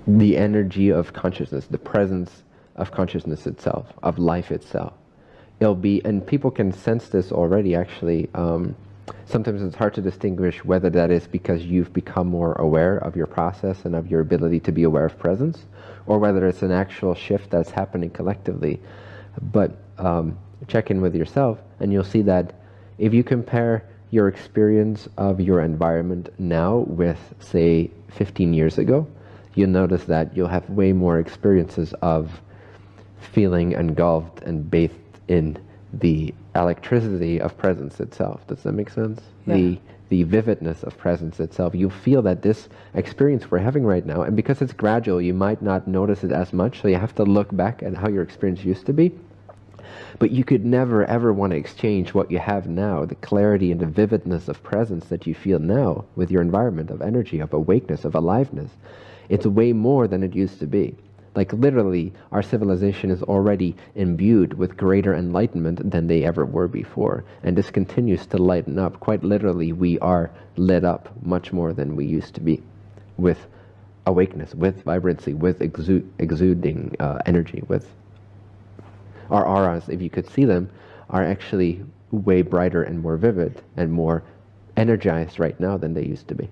the energy of consciousness, the presence of consciousness itself, of life itself. It'll be, and people can sense this already actually. Sometimes it's hard to distinguish whether that is because you've become more aware of your process and of your ability to be aware of presence, or whether it's an actual shift that's happening collectively. But check in with yourself and you'll see that if you compare your experience of your environment now with, say, 15 years ago, you'll notice that you'll have way more experiences of feeling engulfed and bathed in the electricity of presence itself. Does that make sense? Yeah. The vividness of presence itself. You feel that this experience we're having right now, and because it's gradual, you might not notice it as much, so you have to look back at how your experience used to be. But you could never ever want to exchange what you have now, the clarity and the vividness of presence that you feel now with your environment, of energy, of awakeness, of aliveness. It's way more than it used to be. Like literally, our civilization is already imbued with greater enlightenment than they ever were before. And this continues to lighten up. Quite literally, we are lit up much more than we used to be, with awakeness, with vibrancy, with exuding energy, with our auras, if you could see them, are actually way brighter and more vivid and more energized right now than they used to be.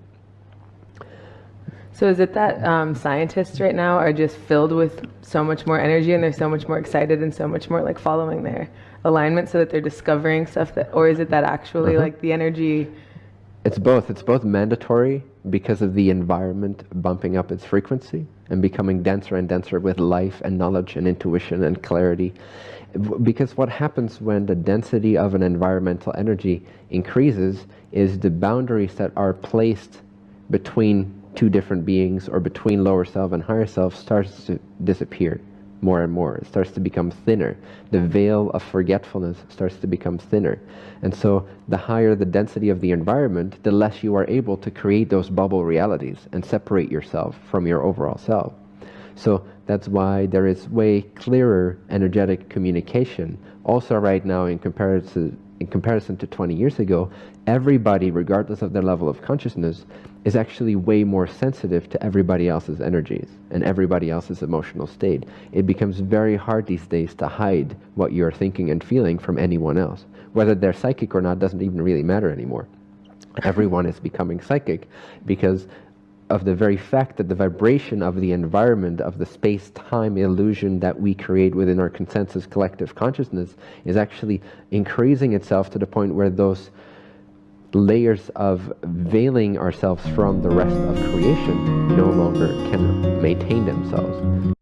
So is it that scientists right now are just filled with so much more energy and they're so much more excited and so much more like following their alignment so that they're discovering stuff that, or is it that actually like the energy? It's both. It's both mandatory because of the environment bumping up its frequency and becoming denser and denser with life and knowledge and intuition and clarity. Because what happens when the density of an environmental energy increases is the boundaries that are placed between two different beings or between lower self and higher self starts to disappear more and more. It starts to become thinner. The veil of forgetfulness starts to become thinner. And so the higher the density of the environment, the less you are able to create those bubble realities and separate yourself from your overall self. So that's why there is way clearer energetic communication. Also right now in comparison to 20 years ago, everybody, regardless of their level of consciousness, is actually way more sensitive to everybody else's energies and everybody else's emotional state. It becomes very hard these days to hide what you're thinking and feeling from anyone else. Whether they're psychic or not doesn't even really matter anymore. Everyone is becoming psychic because of the very fact that the vibration of the environment, of the space-time illusion that we create within our consensus collective consciousness is actually increasing itself to the point where those layers of veiling ourselves from the rest of creation no longer can maintain themselves.